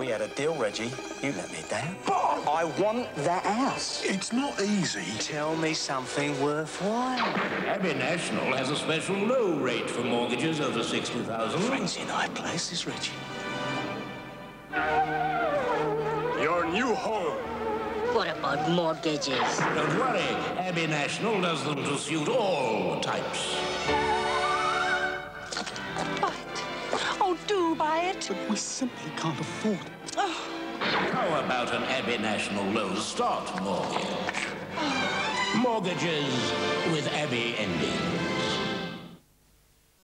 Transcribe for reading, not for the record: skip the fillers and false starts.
We had a deal, Reggie. You let me down. Bob! I want that house. It's not easy. Tell me something worthwhile. Abbey National has a special low rate for mortgages over 60,000. Friends in high places, Reggie. Your new home. What about mortgages? Don't worry, Abbey National does them to suit all types. Buy it. Oh, do buy it. But we simply can't afford it. Oh. How about an Abbey National low start mortgage? Mortgages with Abbey ending.